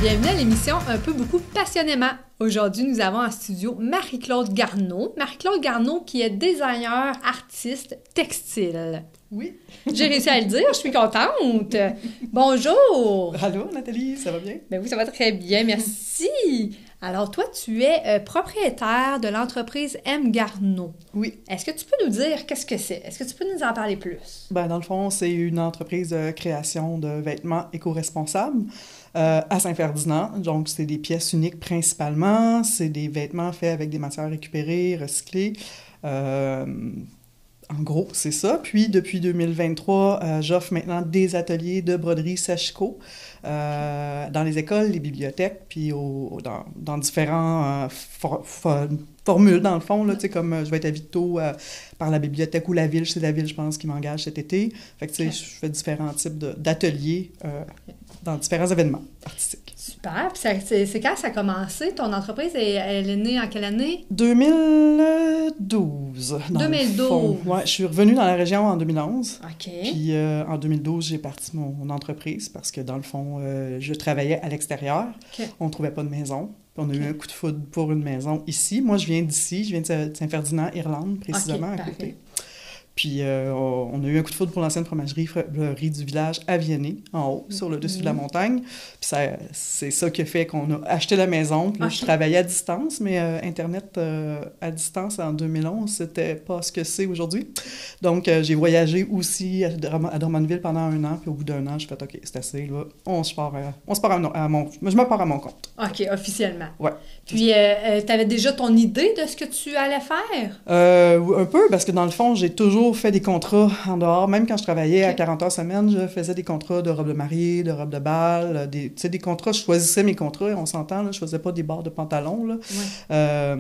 Bienvenue à l'émission Un peu beaucoup passionnément. Aujourd'hui, nous avons en studio Marie-Claude Garneau. Marie-Claude Garneau qui est designer, artiste textile. Oui. J'ai réussi à le dire, je suis contente. Bonjour. Allô, Nathalie, ça va bien? Ben oui, ça va très bien, merci. Alors toi, tu es propriétaire de l'entreprise M. Garneau. Oui. Est-ce que tu peux nous dire qu'est-ce que c'est? Est-ce que tu peux nous en parler plus? Ben, dans le fond, c'est une entreprise de création de vêtements éco-responsables à Saint-Ferdinand. Donc, c'est des pièces uniques principalement. C'est des vêtements faits avec des matières récupérées, recyclées. En gros, c'est ça. Puis, depuis 2023, j'offre maintenant des ateliers de broderie Sashiko dans les écoles, les bibliothèques, puis dans différents formules, dans le fond, là, tu sais, comme je vais être à Victo par la bibliothèque ou la ville, c'est la ville, je pense, qui m'engage cet été. Fait que, tu sais, je fais différents types d'ateliers dans différents événements artistiques. Super. Puis c'est quand ça a commencé? Ton entreprise, elle est née en quelle année? 2012. 2012. Ouais, je suis revenue dans la région en 2011. OK. Puis en 2012, j'ai parti mon entreprise parce que, dans le fond, je travaillais à l'extérieur. OK. On ne trouvait pas de maison. Puis on a eu un coup de foudre pour une maison ici. Moi, je viens d'ici. Je viens de Saint-Ferdinand, Irlande, précisément, à côté. Puis on a eu un coup de foudre pour l'ancienne fromagerie du village à Viennet, en haut, sur le dessus de la montagne. Puis c'est ça qui a fait qu'on a acheté la maison. Puis là, je travaillais à distance, mais Internet à distance en 2011, c'était pas ce que c'est aujourd'hui. Donc, j'ai voyagé aussi à Drummondville pendant 1 an. Puis au bout d'1 an, j'ai fait « OK, c'est assez, là. Je me pars à mon compte. » OK, officiellement. Ouais. Puis, tu avais déjà ton idée de ce que tu allais faire? Un peu, parce que dans le fond, j'ai toujours fait des contrats en dehors. Même quand je travaillais à 40 heures semaine, je faisais des contrats de robe de mariée, de robe de bal, des contrats. Je choisissais mes contrats, on s'entend, là, je faisais pas des bords de pantalon. Là. Ouais.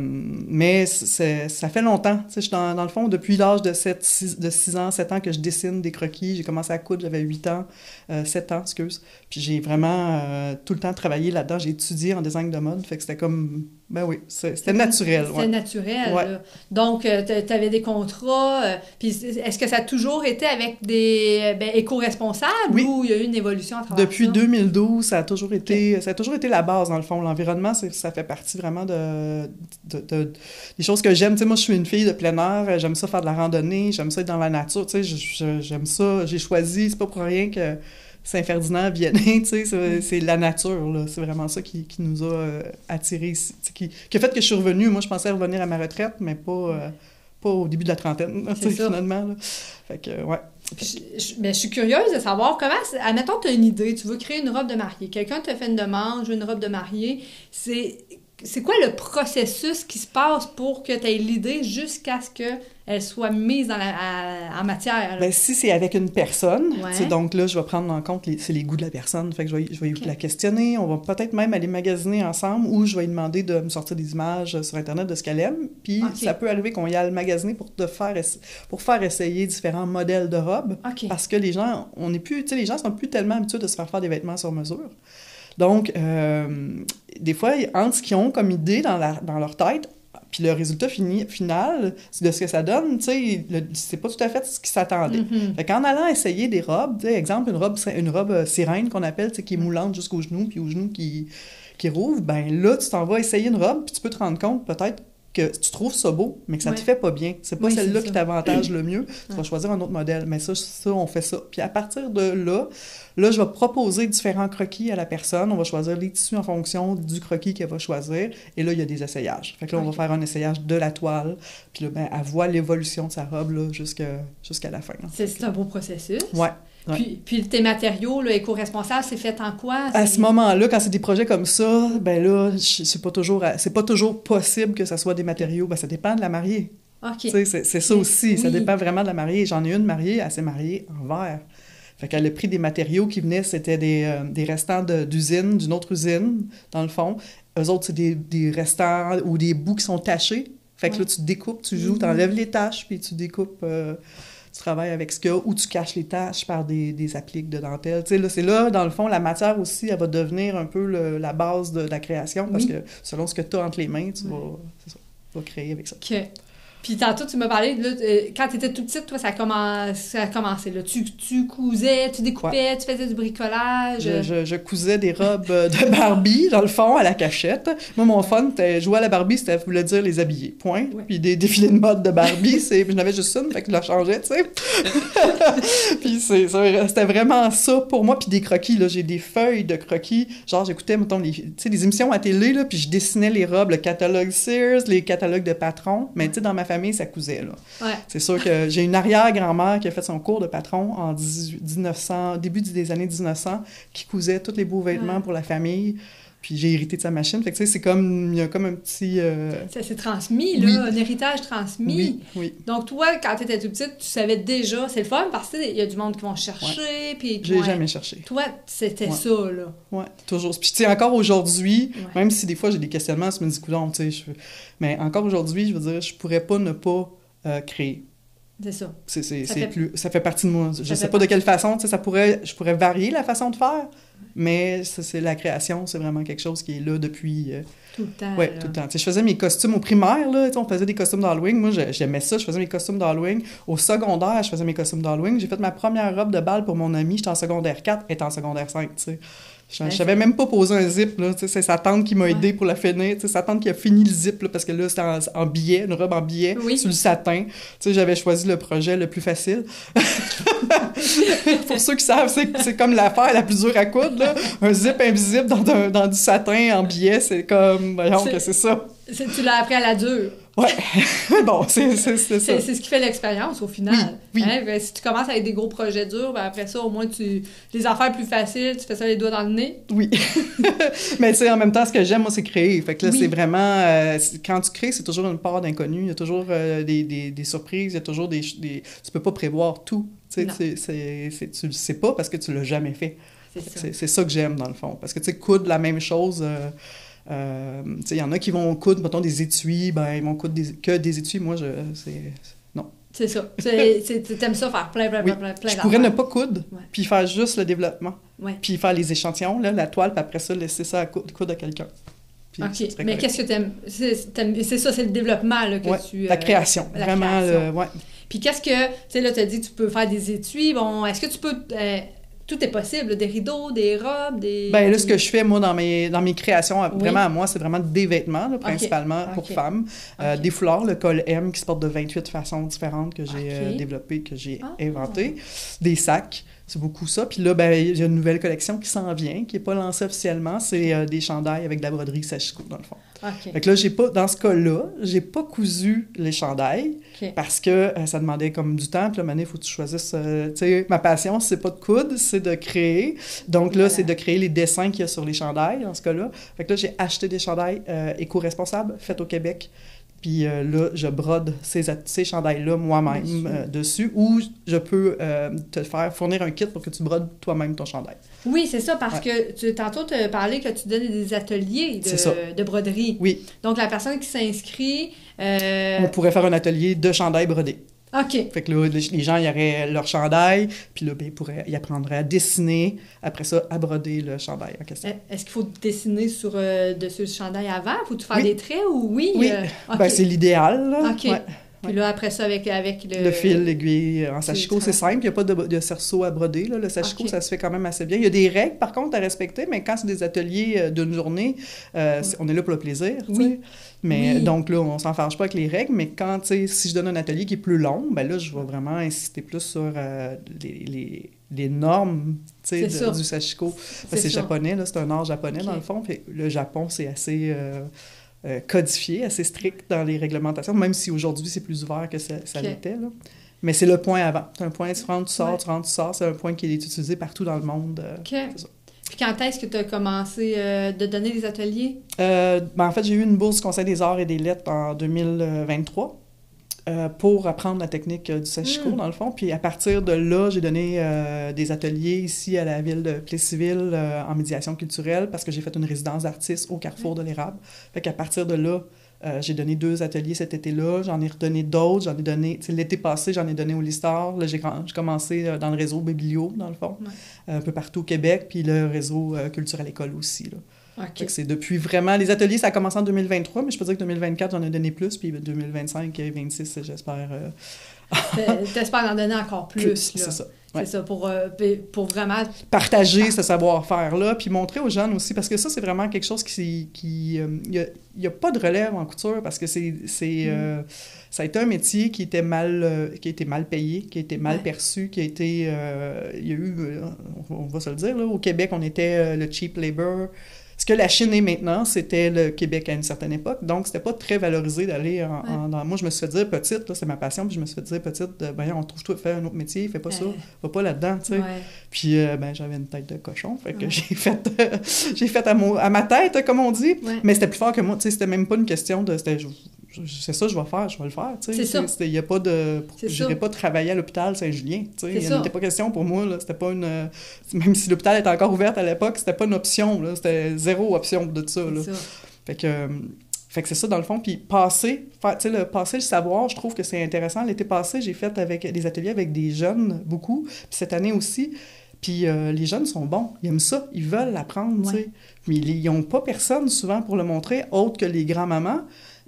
Mais ça fait longtemps. Je suis dans le fond, depuis l'âge de 6 ans, 7 ans que je dessine des croquis. J'ai commencé à coudre, j'avais 7 ans, excuse. Puis j'ai vraiment tout le temps travaillé là-dedans. J'ai étudié en design de mode, fait que c'était comme... Ben oui, c'était naturel. C'était naturel, ouais. Là. Donc, tu avais des contrats, puis est-ce que ça a toujours été avec des éco-responsables ou il y a eu une évolution à travers Depuis 2012, ça a toujours été la base, dans le fond. L'environnement, ça fait partie vraiment des choses que j'aime. Tu sais, moi, je suis une fille de plein air, j'aime ça faire de la randonnée, j'aime ça être dans la nature, tu sais, j'aime ça. J'ai choisi, c'est pas pour rien que Saint-Ferdinand, Viennet, tu sais, c'est la nature, là. C'est vraiment ça qui nous a attirés ici. Qui a fait que je suis revenue. Moi, je pensais revenir à ma retraite, mais pas au début de la trentaine, finalement. Là. Fait que, ouais. Je suis curieuse de savoir comment... Admettons, tu as une idée, tu veux créer une robe de mariée. Quelqu'un te fait une demande, je veux une robe de mariée. C'est quoi le processus qui se passe pour que tu aies l'idée jusqu'à ce qu'elle soit mise en matière? Bien, si c'est avec une personne, donc là, je vais prendre en compte les goûts de la personne. Fait que je vais la questionner. On va peut-être même aller magasiner ensemble ou je vais lui demander de me sortir des images sur Internet de ce qu'elle aime. Puis ça peut arriver qu'on y aille magasiner pour faire essayer différents modèles de robes. Parce que les gens, les gens sont plus tellement habitués de se faire des vêtements sur mesure. Donc, des fois, entre ce qu'ils ont comme idée dans leur tête, puis le résultat final, de ce que ça donne, tu sais, c'est pas tout à fait ce qu'ils s'attendaient. Mm-hmm. Fait qu'en allant essayer des robes, tu sais, exemple, une robe sirène qu'on appelle, tu sais, qui est moulante jusqu'aux genoux, puis aux genoux qui rouvrent, ben là, tu t'en vas essayer une robe, puis tu peux te rendre compte peut-être que tu trouves ça beau, mais que ça te fait pas bien. C'est pas celle-là qui t'avantage le mieux. Tu vas choisir un autre modèle. Mais ça, on fait ça. Puis à partir de là, je vais proposer différents croquis à la personne. On va choisir les tissus en fonction du croquis qu'elle va choisir. Et là, il y a des essayages. Fait que là, on va faire un essayage de la toile. Puis là, elle voit l'évolution de sa robe là, jusqu'à la fin. C'est un beau processus. Ouais. Puis tes matériaux là, éco-responsables, c'est fait en quoi? À ce moment-là, quand c'est des projets comme ça, ben là, c'est pas toujours possible que ça soit des matériaux. Ben ça dépend de la mariée. C'est ça aussi. Ça dépend vraiment de la mariée. J'en ai une mariée, elle s'est mariée en verre. Fait qu'elle a pris des matériaux qui venaient, c'était des restants d'usine, d'une autre usine, dans le fond. Eux autres, c'est des restants ou des bouts qui sont tachés. Fait que là, tu découpes, tu joues, t'enlèves les taches, puis tu découpes... Tu travailles avec ce qu'il y a, ou tu caches les taches par des appliques de dentelle. Tu sais, là, c'est là, dans le fond, la matière aussi, elle va devenir un peu la base de la création, parce que selon ce que tu as entre les mains, tu vas créer avec ça. Puis tantôt, tu m'as parlé, là, quand tu étais tout petite, toi, ça a commencé. Là. Tu cousais, tu découpais, tu faisais du bricolage. Je cousais des robes de Barbie, dans le fond, à la cachette. Moi, mon fun, jouer à la Barbie, ça voulait dire les habiller, point. Ouais. Puis des défilés de mode de Barbie, je n'avais juste une, fait que je la changeais, tu sais. Puis c'était vraiment ça pour moi. Puis des croquis, là, j'ai des feuilles de croquis. Genre, j'écoutais, mettons, les émissions à télé, là, puis je dessinais les robes, le catalogue Sears, les catalogues de patron. Mais tu sais, dans ma famille, ça cousait, là. Ouais. C'est sûr que j'ai une arrière-grand-mère qui a fait son cours de patron en début des années 1900, qui cousait tous les beaux vêtements pour la famille. Puis j'ai hérité de sa machine. Fait que tu sais, il y a comme un petit... Ça s'est transmis, là, un héritage transmis. Oui. Donc toi, quand tu étais toute petite, tu savais déjà... C'est le fun parce qu'il y a du monde qui vont chercher, puis... J'ai jamais cherché. Toi, c'était ça, là. Oui, toujours. Puis tu sais, encore aujourd'hui, même si des fois j'ai des questionnements, je me dis, coudonc, tu sais, mais encore aujourd'hui, je veux dire, je pourrais pas ne pas créer. C'est ça. Ça fait partie de moi. Je sais pas de quelle façon, tu sais, je pourrais varier la façon de faire, mais c'est la création, c'est vraiment quelque chose qui est là depuis... tout le temps. Oui, tout le temps. Tu sais, je faisais mes costumes au primaire, là, tu sais, on faisait des costumes d'Halloween. Moi, j'aimais ça, je faisais mes costumes d'Halloween. Au secondaire, je faisais mes costumes d'Halloween. J'ai fait ma première robe de bal pour mon ami, j'étais en secondaire 4, elle était en secondaire 5, tu sais. Je savais même pas poser un zip, là, tu sais, c'est sa tante qui m'a aidé pour la finir, tu sais, sa tante qui a fini le zip, là, parce que là, c'était en billet, une robe en billet, sur le satin. Tu sais, j'avais choisi le projet le plus facile. Pour ceux qui savent, c'est comme l'affaire la plus dure à coudre, là. Un zip invisible dans du satin en billet, c'est comme, voyons que c'est ça. Tu l'as appris à la dure. Ouais, bon, c'est ça. C'est ce qui fait l'expérience, au final. Oui. Hein? Ben, si tu commences avec des gros projets durs, ben après ça, au moins, les affaires plus faciles, tu fais ça les doigts dans le nez. Oui. Mais tu sais, en même temps, ce que j'aime, moi, c'est créer. Fait que là, c'est vraiment... quand tu crées, c'est toujours une part d'inconnu. Il y a toujours des surprises, il y a toujours des... Tu peux pas prévoir tout. Tu sais, tu le sais pas parce que tu l'as jamais fait. C'est ça que j'aime, dans le fond. Parce que, tu sais, coudre la même chose... il y en a qui vont coudre, mettons, des étuis, ben ils vont coudre que des étuis. Moi, non. C'est ça. T'aimes ça faire plein Je pourrais ne pas coudre, puis faire juste le développement. Puis faire les échantillons, là, la toile, puis après ça, laisser ça à coudre à quelqu'un. Puis OK. Mais qu'est-ce que t'aimes? C'est ça, c'est le développement là, que tu... la création. Vraiment, Puis qu'est-ce que... Tu sais, là, t'as dit, tu peux faire des étuis. Bon, est-ce que tu peux... tout est possible, des rideaux, des robes, des... Ben là, ce que je fais, moi, dans mes créations, vraiment à moi, c'est vraiment des vêtements, là, principalement pour femmes. Des foulards, le col M, qui se porte de 28 façons différentes que j'ai développées, que j'ai inventées. Des sacs, c'est beaucoup ça. Puis là, ben il y a une nouvelle collection qui s'en vient, qui n'est pas lancée officiellement. C'est des chandails avec de la broderie Sashiko, dans le fond. Fait que là, dans ce cas-là, j'ai pas cousu les chandails parce que ça demandait comme du temps. Puis là, il faut que tu choisisses... tu sais, ma passion, c'est pas de coudre, c'est de créer. Donc là, c'est de créer les dessins qu'il y a sur les chandails, dans ce cas-là. Fait que là, j'ai acheté des chandails éco-responsables, faits au Québec. Puis là, je brode ces chandails-là moi-même dessus, ou je peux te faire fournir un kit pour que tu brodes toi-même ton chandail. Oui, c'est ça, parce que tantôt, tu as parlé que tu donnes des ateliers de broderie. Oui. Donc, la personne qui s'inscrit... On pourrait faire un atelier de chandail brodé. OK. Fait que là, les gens, ils auraient leur chandail, puis là, ils apprendraient à dessiner, après ça, à broder le chandail en question. Est-ce qu'il faut dessiner dessus le chandail avant? Faut-tu faire des traits ou oui? Oui, ben, c'est l'idéal, là. OK. Ouais. Puis là, après ça, avec le fil, l'aiguille, en sashiko, c'est simple. Il n'y a pas de cerceau à broder. Là. Le sashiko, ça se fait quand même assez bien. Il y a des règles, par contre, à respecter, mais quand c'est des ateliers d'une journée, on est là pour le plaisir, tu sais. Mais donc là, on s'en fâche pas avec les règles, mais quand, tu sais, si je donne un atelier qui est plus long, ben là, je vais vraiment insister plus sur les normes, tu sais, du sashiko. C'est japonais, là, c'est un art japonais, dans le fond. Puis le Japon, c'est assez... codifié, assez strict dans les réglementations, même si aujourd'hui, c'est plus ouvert que ça l'était. Là. Mais c'est le point avant. C'est un point, tu rentres, tu sors, tu rentres, tu sors. C'est un point qui est utilisé partout dans le monde. C'est ça. Puis quand est-ce que tu as commencé de donner des ateliers? En fait, j'ai eu une bourse du Conseil des arts et des lettres en 2023 pour apprendre la technique du sashiko, dans le fond. Puis à partir de là, j'ai donné des ateliers ici à la ville de Plessisville en médiation culturelle parce que j'ai fait une résidence d'artiste au Carrefour de l'Érable. Fait qu'à partir de là, j'ai donné 2 ateliers cet été-là. J'en ai redonné d'autres. J'en ai donné... L'été passé, j'en ai donné au Listar. Là, j'ai commencé dans le réseau Biblio, dans le fond, un peu partout au Québec, puis le réseau Culture à l'école aussi, là. OK. C'est depuis vraiment... Les ateliers, ça a commencé en 2023, mais je peux dire que 2024, j'en ai donné plus, puis 2025 et 2026, j'espère... T'espères en donner encore plus, là. C'est ça. Ouais. C'est ça, pour vraiment... Partager ce savoir-faire-là, puis montrer aux jeunes aussi, parce que ça, c'est vraiment quelque chose il y a pas de relève en couture, parce que ça a été un métier qui a été mal payé, qui a été mal perçu, qui a été... il y a eu, on va se le dire, là, au Québec, on était le cheap labor. Ce que la Chine est maintenant, c'était le Québec à une certaine époque. Donc, c'était pas très valorisé d'aller dans... Moi, je me suis fait dire petite, là, c'est ma passion, puis je me suis fait dire petite, on trouve toi faire un autre métier, fais pas ça, va pas là-dedans, tu sais. Ouais. Puis, j'avais une tête de cochon, fait que j'ai fait à ma tête, comme on dit, mais c'était plus fort que moi, tu sais, c'était même pas une question de... C'est ça que je vais faire, je vais le faire, tu sais. C'est ça. Il y a pas de... J'irais pas travailler à l'hôpital Saint-Julien, tu sais. Il n'était pas question pour moi, là. C'était pas une... Même si l'hôpital était encore ouvert à l'époque, c'était pas une option, là. C'était zéro option de ça, là. Fait que c'est ça, dans le fond. Puis passer le savoir, je trouve que c'est intéressant. L'été passé, j'ai fait des ateliers avec des jeunes, beaucoup. Puis cette année aussi. Puis les jeunes sont bons, ils aiment ça, ils veulent l'apprendre, tu sais. Mais ils n'ont pas personne, souvent, pour le montrer, autre que les grands-mamans.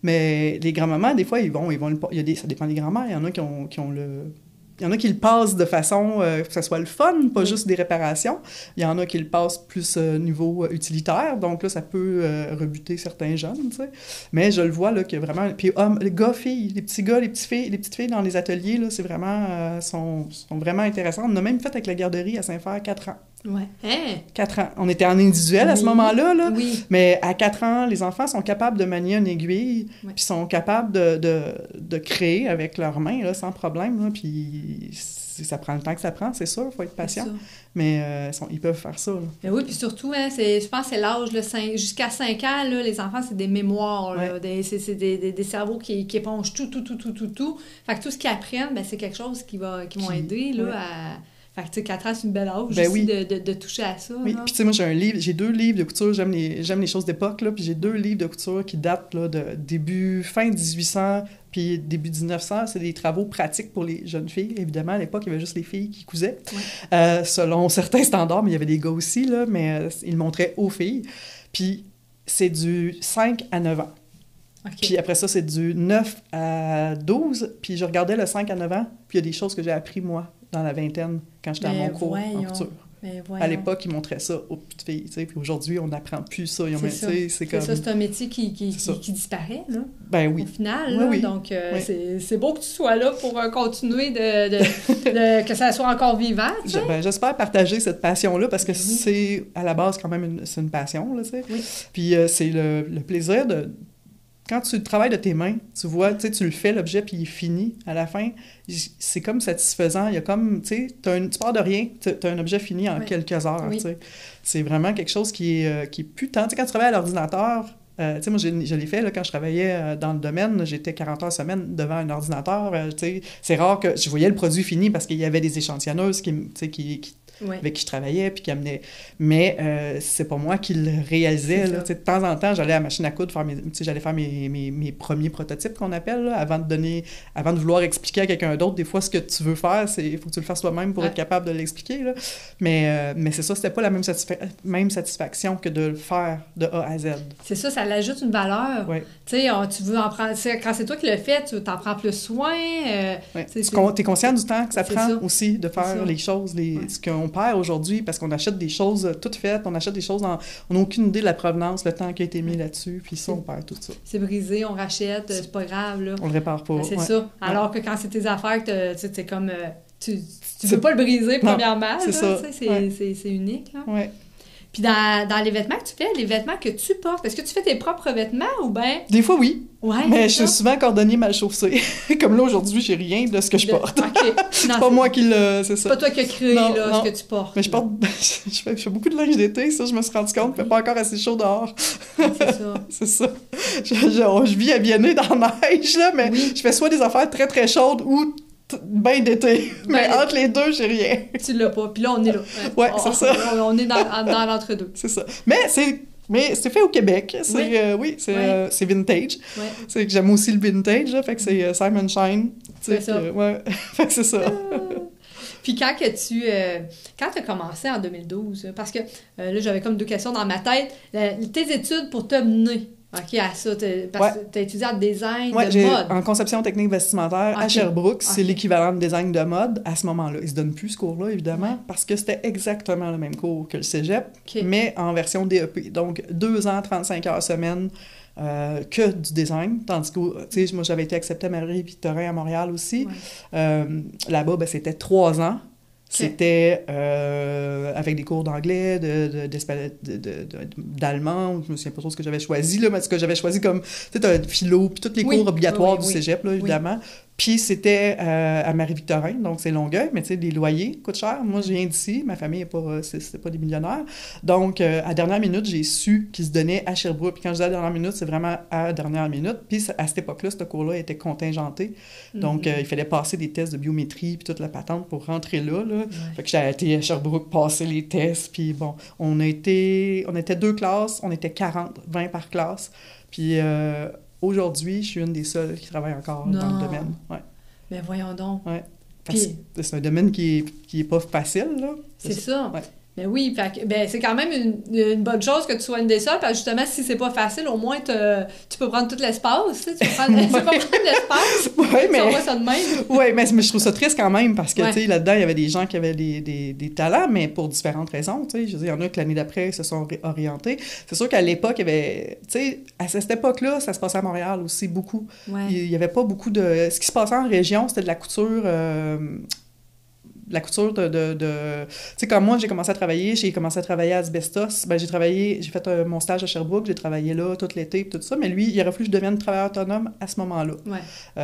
Mais les grands-mamans, des fois, ça dépend des grands-mères. Il y en a qui ont le... Il y en a qui le passent de façon que ce soit le fun, pas juste des réparations. Il y en a qui le passent plus niveau utilitaire. Donc là, ça peut rebuter certains jeunes, tu sais. Mais je le vois, là, que vraiment... Puis les gars-filles, les petits gars, les petites filles dans les ateliers, là, c'est vraiment... sont vraiment intéressants. On a même fait avec la garderie à Saint-Fer 4 ans. Ouais. Hein? 4 ans. On était en individuel à ce moment-là, là. Oui. Mais à 4 ans, les enfants sont capables de manier une aiguille, puis sont capables de créer avec leurs mains, là, sans problème, là. Puis ça prend le temps que ça prend, c'est sûr, il faut être patient. Mais ils peuvent faire ça, là. Mais oui, puis surtout, hein, je pense que c'est l'âge, jusqu'à 5 ans, là, les enfants, c'est des mémoires, là, c'est des cerveaux qui épongent tout. Fait que tout ce qu'ils apprennent, c'est quelque chose qui vont aider, là, à... Fait que, tu sais, 4 ans, c'est une belle âge aussi de toucher à ça. Oui, puis tu sais, moi, j'ai 2 livres de couture, j'aime les choses d'époque, là, puis j'ai 2 livres de couture qui datent, là, de fin 1800, puis début 1900. C'est des travaux pratiques pour les jeunes filles. Évidemment, à l'époque, il y avait juste les filles qui cousaient, selon certains standards, mais il y avait des gars aussi, là, mais ils montraient aux filles. Puis c'est du 5 à 9 ans. Okay. Puis après ça, c'est du 9 à 12, puis je regardais le 5 à 9 ans, puis il y a des choses que j'ai appris, moi, dans la vingtaine, quand j'étais à mon cours en couture. À l'époque, ils montraient ça aux petites filles, tu sais, puis aujourd'hui, on n'apprend plus ça. C'est un métier qui disparaît, là, au final. Là, donc, c'est beau que tu sois là pour continuer que ça soit encore vivant, tu sais. J'espère partager cette passion-là, parce que c'est, à la base, quand même, c'est une passion, là, tu sais. Oui. Puis c'est le plaisir de... Quand tu travailles de tes mains, tu vois, tu sais, tu le fais, l'objet, puis il est fini. À la fin, c'est comme satisfaisant. Il y a comme, tu sais, tu pars de rien, tu as un objet fini en quelques heures, tu sais. C'est vraiment quelque chose qui est plus tant... Tu sais, quand tu travailles à l'ordinateur, tu sais, moi, je l'ai fait, là, quand je travaillais dans le domaine, j'étais 40 heures semaine devant un ordinateur, tu sais. C'est rare que je voyais le produit fini parce qu'il y avait des échantillonneuses avec qui je travaillais, puis qui amenaient... Mais c'est pas moi qui le réalisais, là. De temps en temps, j'allais à la machine à coudre, j'allais faire mes premiers prototypes, qu'on appelle, là, avant de vouloir expliquer à quelqu'un d'autre. Des fois, ce que tu veux faire, il faut que tu le fasses toi-même pour être capable de l'expliquer, là. Mais c'est ça, c'était pas la même satisfaction que de le faire de A à Z. C'est ça, ça l'ajoute une valeur. Ouais. Tu sais, tu veux en prendre... Quand c'est toi qui le fais, tu t'en prends plus soin. T'es conscient du temps que ça prend aussi de faire les choses, ce qu'on perd aujourd'hui, parce qu'on achète des choses toutes faites, on achète des choses on n'a aucune idée de la provenance, le temps qui a été mis là-dessus, puis ça, on perd tout ça. C'est brisé, on rachète, c'est pas grave, là. On le répare pas. C'est ça. Alors que quand c'est tes affaires, t'es comme... tu veux pas le briser, premièrement, c'est ça. C'est unique, là. Ouais. Puis dans les vêtements que tu fais, les vêtements que tu portes, est-ce que tu fais tes propres vêtements ou bien... Des fois, oui. Ouais, mais je suis souvent cordonnier mal chaussé. Comme là, aujourd'hui, j'ai rien de ce que je porte. OK. C'est pas moi qui le... C'est ça. C'est pas toi qui as créé ce que tu portes. Mais je porte... je fais beaucoup de linge d'été, ça, je me suis rendu compte. Il fait pas encore assez chaud dehors. C'est ça. C'est ça. Je vis à Vianney dans la neige, là, mais je fais soit des affaires très, très chaudes ou... bien d'été. Mais entre les deux, j'ai rien. Tu l'as pas. Puis là, on est là. Ouais, c'est ça. On est dans l'entre-deux. C'est ça. Mais c'est fait au Québec. C'est vintage. Ouais. C'est que j'aime aussi le vintage. Là, fait que c'est Simon Shine. C'est ça. Fait que c'est ça. Puis quand tu as commencé en 2012, parce que là, j'avais comme 2 questions dans ma tête. Tes études pour te mener à ça, parce que tu as étudié en design de mode. En conception technique vestimentaire à Sherbrooke, c'est l'équivalent de design de mode à ce moment-là. Ils se donnent plus ce cours-là, évidemment, parce que c'était exactement le même cours que le cégep, mais en version DEP. Donc, 2 ans, 35 heures semaine, que du design, tandis que, tu sais, moi, j'avais été acceptée à Marie-Victorin à Montréal aussi. Là-bas, c'était 3 ans. C'était avec des cours d'anglais, d'allemand, je me souviens pas trop ce que j'avais choisi, là, mais ce que j'avais choisi comme, tu sais, t'as philo, puis tous les cours obligatoires du cégep, là, évidemment. Puis c'était à Marie-Victorin, donc c'est Longueuil, mais tu sais, les loyers coûtent cher. Moi, je viens d'ici, ma famille n'est pas, c'est pas des millionnaires. Donc, à dernière minute, j'ai su qu'ils se donnaient à Sherbrooke. Puis quand je dis à dernière minute, c'est vraiment à dernière minute. Puis à cette époque-là, ce cours-là était contingenté. Donc, il fallait passer des tests de biométrie, puis toute la patente pour rentrer là. Fait que j'ai été à Sherbrooke passer les tests. Puis bon, on était 2 classes, on était 20 par classe. Puis aujourd'hui, je suis une des seules qui travaille encore dans le domaine. Ouais. Mais voyons donc. Ouais. Parce que c'est un domaine qui est pas facile, là. C'est ça. Ouais. Mais oui, c'est quand même une bonne chose que tu sois une des seules, parce que justement, si c'est pas facile, au moins tu peux prendre tout l'espace, tu sais, tu peux prendre l'espace. Oui, mais... On voit ça de même. Oui, mais je trouve ça triste quand même, parce que, tu sais, là-dedans, il y avait des gens qui avaient des talents, mais pour différentes raisons, tu sais. Je veux dire, il y en a que l'année d'après se sont orientés. C'est sûr qu'à l'époque, il y avait, tu sais, à cette époque-là, ça se passait à Montréal aussi beaucoup. Ouais. Il y avait pas beaucoup de... Ce qui se passait en région, c'était de la couture... La couture tu sais, comme moi, j'ai commencé à travailler à Asbestos. J'ai fait mon stage à Sherbrooke, j'ai travaillé là tout l'été, tout ça, mais lui, il aurait fallu que je devienne travailleur autonome à ce moment-là. Ouais.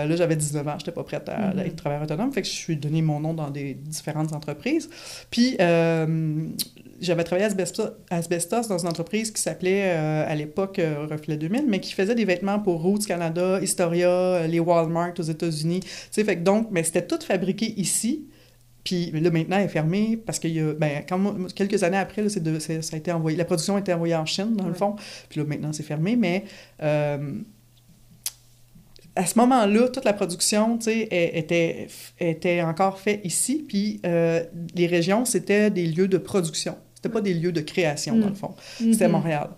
Là, j'avais 19 ans, j'étais pas prête à être travailleur autonome, fait que je suis donné mon nom dans des différentes entreprises. Puis, j'avais travaillé à Asbestos dans une entreprise qui s'appelait, à l'époque, Reflet 2000, mais qui faisait des vêtements pour Roots Canada, Historia, les Walmart aux États-Unis. Tu sais, fait que donc, mais c'était tout fabriqué ici. Puis là, maintenant, elle est fermée parce qu'il y a... quelques années après, là, ça a été envoyé... La production a été envoyée en Chine, dans le fond. Puis là, maintenant, c'est fermé. Mais à ce moment-là, toute la production, tu sais, était encore faite ici. Puis les régions, c'était des lieux de production. C'était pas des lieux de création, dans le fond. C'était Montréal.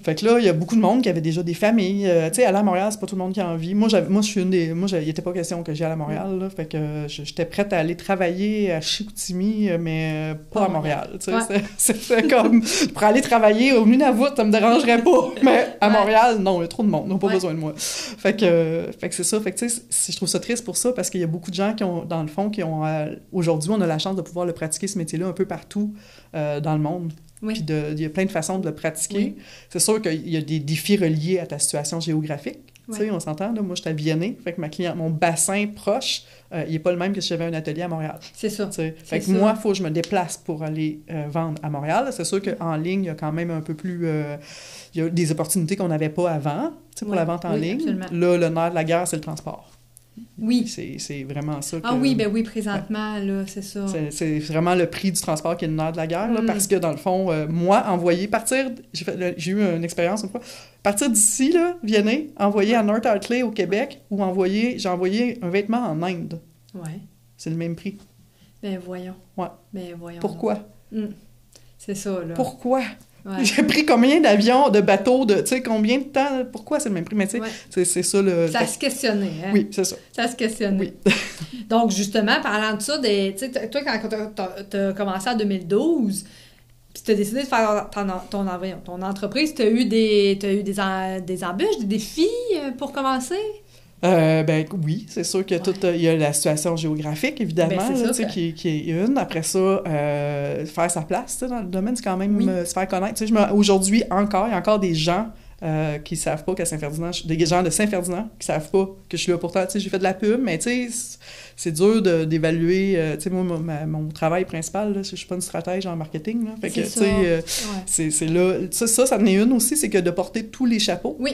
Fait que là, il y a beaucoup de monde qui avait déjà des familles. Tu sais, aller à Montréal, c'est pas tout le monde qui a envie. Moi, je suis une des... Moi, il était pas question que j'aille à Montréal, là. Fait que j'étais prête à aller travailler à Chicoutimi, mais pas à Montréal. Tu sais, c'est comme... Pour aller travailler au Nunavut, ça me dérangerait pas. Mais à Montréal, non, il y a trop de monde. Ils n'ont pas besoin de moi. Fait que c'est ça. Fait que, tu sais, je trouve ça triste pour ça, parce qu'il y a beaucoup de gens qui ont, dans le fond, aujourd'hui, on a la chance de pouvoir le pratiquer, ce métier-là, un peu partout dans le monde. Puis il y a plein de façons de le pratiquer. C'est sûr qu'il y a des défis reliés à ta situation géographique. Tu sais, on s'entend, là, moi, je suis à Vianney, fait que mon bassin proche, il n'est pas le même que si j'avais un atelier à Montréal. C'est ça. Fait que moi, il faut que je me déplace pour aller vendre à Montréal. C'est sûr qu'en ligne, il y a quand même un peu plus... il y a des opportunités qu'on n'avait pas avant, tu sais, pour la vente en ligne. Absolument. Là, le nerf de la guerre, c'est le transport. Oui. C'est vraiment ça. Présentement, là, c'est ça. C'est vraiment le prix du transport qui est le nerf de la guerre, là, parce que, dans le fond, moi, j'ai eu une expérience une fois, partir d'ici, là, Vianney, envoyer à North Hartley au Québec, ou j'ai envoyé un vêtement en Inde. Ouais. C'est le même prix. Ben voyons. Ouais. Ben voyons. Pourquoi? C'est ça, là. Pourquoi? Ouais. J'ai pris combien d'avions, de bateaux, tu sais, combien de temps, pourquoi c'est le même prix? Mais tu sais, c'est ça le... Ça se questionnait, hein? Oui, c'est ça. Ça se questionnait. Oui. Donc, justement, parlant de ça, tu sais, toi, quand t'as commencé en 2012, puis t'as décidé de faire ton entreprise, t'as eu des embûches, des défis pour commencer? Oui, c'est sûr que il y a la situation géographique, évidemment, qui est une. Après ça, faire sa place dans le domaine, c'est quand même se faire connaître. Tu sais, aujourd'hui, il y a encore des gens qui ne savent pas qu'à Saint-Ferdinand, des gens de Saint-Ferdinand qui ne savent pas que je suis là. Pourtant, tu sais, j'ai fait de la pub, mais tu sais, c'est dur d'évaluer. Tu sais, moi, mon travail principal, là, je ne suis pas une stratège en marketing. Là, fait que, tu sais, c'est là. Ça en est une aussi, c'est que de porter tous les chapeaux. Oui.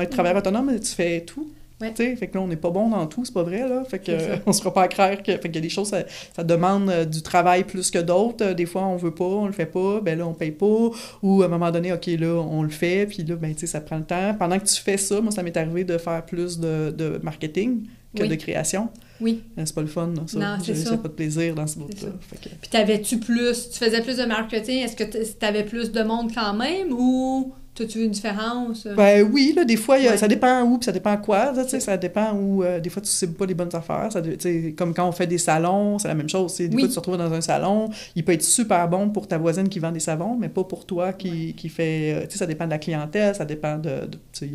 Être travailleur autonome, tu fais tout. Ouais. Fait que là, on n'est pas bon dans tout, c'est pas vrai, là. Fait que on se fera pas à croire que... Fait qu'il y a des choses, ça demande du travail plus que d'autres. Des fois, on veut pas, on le fait pas, ben là, on paye pas. Ou à un moment donné, OK, là, on le fait, puis là, ben, tu sais, ça prend le temps. Pendant que tu fais ça, moi, ça m'est arrivé de faire plus de marketing que de création. Oui. C'est pas le fun, ça. Non, c'est ça. J'ai pas de plaisir dans ce bout-là. Puis tu faisais plus de marketing, est-ce que t'avais plus de monde quand même, ou tu veux une différence? Ben oui, là, des fois, ça dépend où, puis ça dépend quoi, tu sais, ça dépend où, des fois, tu cibles pas les bonnes affaires, comme quand on fait des salons, c'est la même chose, des fois, tu te retrouves dans un salon, il peut être super bon pour ta voisine qui vend des savons, mais pas pour toi qui fait, tu sais, ça dépend de la clientèle, ça dépend de tu sais,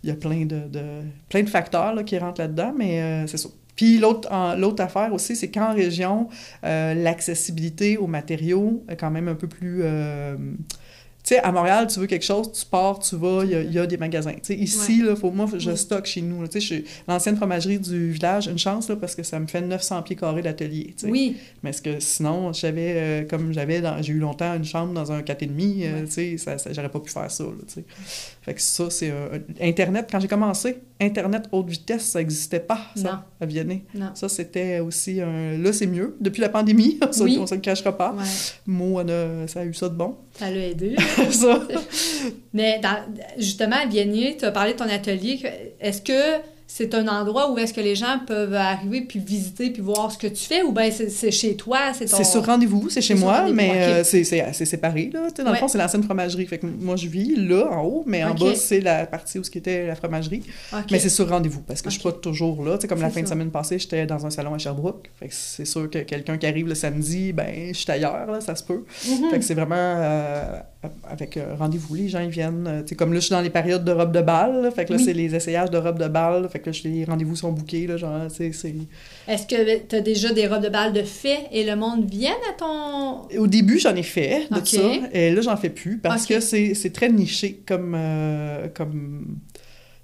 il y a plein de facteurs là, qui rentrent là-dedans, mais c'est ça. Puis l'autre affaire aussi, c'est qu'en région, l'accessibilité aux matériaux est quand même un peu plus... tu sais, à Montréal, tu veux quelque chose, tu pars, tu vas, il y a des magasins. Tu sais, ici, là, je stocke chez nous. Tu sais, l'ancienne fromagerie du village, une chance, là, parce que ça me fait 900 pieds carrés d'atelier. Tu sais. Oui. Mais est-ce que sinon, j'ai eu longtemps une chambre dans un 4,5, tu sais, j'aurais pas pu faire ça, là, tu sais. Fait que ça, c'est... Internet, quand j'ai commencé, Internet haute vitesse, ça n'existait pas, ça, à Vianney. Non. Ça, c'était aussi là, c'est mieux. Depuis la pandémie, on se le cachera pas. Ouais. Ça a eu ça de bon. Ça l'a aidé. Ça. Mais justement, à Vianney, tu as parlé de ton atelier. Est-ce que c'est un endroit où est-ce que les gens peuvent arriver puis visiter puis voir ce que tu fais, ou bien c'est chez toi? C'est sur rendez-vous, c'est chez moi, mais c'est assez séparé, là. Dans le fond, c'est l'ancienne fromagerie. Fait que moi, je vis là, en haut, mais en bas, c'est la partie où était la fromagerie. Mais c'est sur rendez-vous, parce que je suis pas toujours là. Comme la fin de semaine passée, j'étais dans un salon à Sherbrooke. Fait que c'est sûr que quelqu'un qui arrive le samedi, ben je suis ailleurs, là, ça se peut. Fait que c'est vraiment... avec rendez-vous, les gens ils viennent. Comme là, je suis dans les périodes de robes de bal, là, fait que là, c'est les essayages de robes de bal, fait que là, les rendez-vous sont bookés, là, genre, c'est... Est-ce que tu as déjà des robes de bal de fait et le monde vient à ton... Au début, j'en ai fait de ça, et là, j'en fais plus, parce que c'est très niché comme...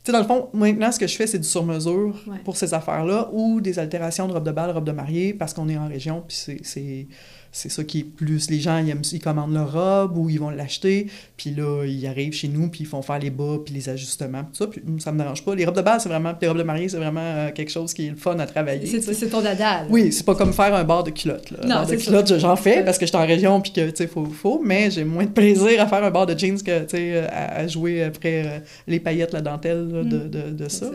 Tu sais, dans le fond, maintenant, ce que je fais, c'est du sur-mesure pour ces affaires-là, ou des altérations de robes de bal, robes de mariée, parce qu'on est en région, puis c'est ça qui est plus... Les gens, ils commandent leur robe ou ils vont l'acheter, puis là, ils arrivent chez nous, puis ils font faire les bas, puis les ajustements, tout ça, puis ça me dérange pas. Les robes de bal, c'est vraiment... Puis les robes de mariée, c'est vraiment quelque chose qui est le fun à travailler. C'est ton dada, là. Oui, c'est pas comme faire un bar de culottes, là. Non, un bar de culottes, j'en fais, parce que je suis en région, puis que, tu sais, faut, mais j'ai moins de plaisir à faire un bar de jeans que, tu sais, à jouer après les paillettes, la dentelle, là, de ça.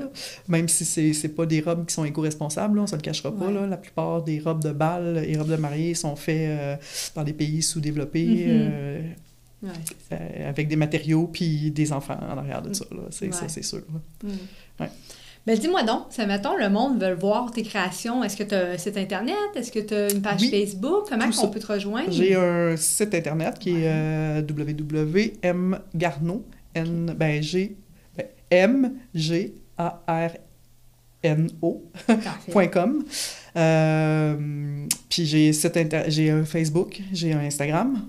Même si c'est pas des robes qui sont éco-responsables, là, on se le cachera pas, là. La plupart des robes de bal et robes de mariée sont faites dans des pays sous-développés, avec des matériaux puis des enfants en arrière de ça. Là. Ça, c'est sûr. Ben, dis-moi donc, mettons, le monde veut voir tes créations. Est-ce que tu as un site Internet? Est-ce que tu as une page Facebook? Comment on peut te rejoindre? J'ai un site Internet qui est www.mgarneau, mgarno.com. Puis j'ai un Facebook, j'ai un Instagram,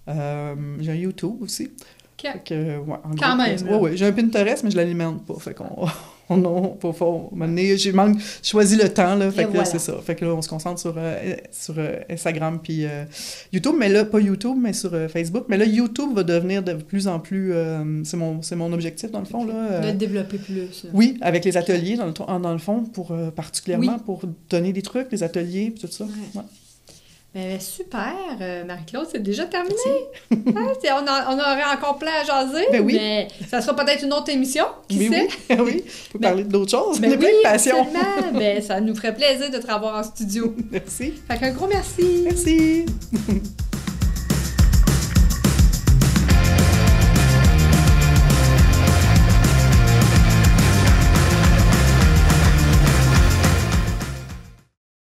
j'ai un YouTube aussi. Quand même. Oui, j'ai un Pinterest, mais je l'alimente pas. Fait qu'on faut m'amener. J'ai choisi le temps, là. Fait que là, c'est ça. Fait que là, on se concentre sur Instagram puis YouTube, mais là, pas YouTube, mais sur Facebook. Mais là, YouTube va devenir de plus en plus... c'est mon objectif, dans le fond, là. De le développer plus. Oui, avec les ateliers, dans le fond, particulièrement pour donner des trucs, les ateliers, puis tout ça. Ouais. Ben, super, Marie-Claude, c'est déjà terminé. On aurait encore plein à jaser, mais ça sera peut-être une autre émission, qui sait? Oui, on peut parler d'autres choses. On a plein de passion. Ben, ça nous ferait plaisir de te revoir en studio. Merci. Fait qu'un gros merci. Merci.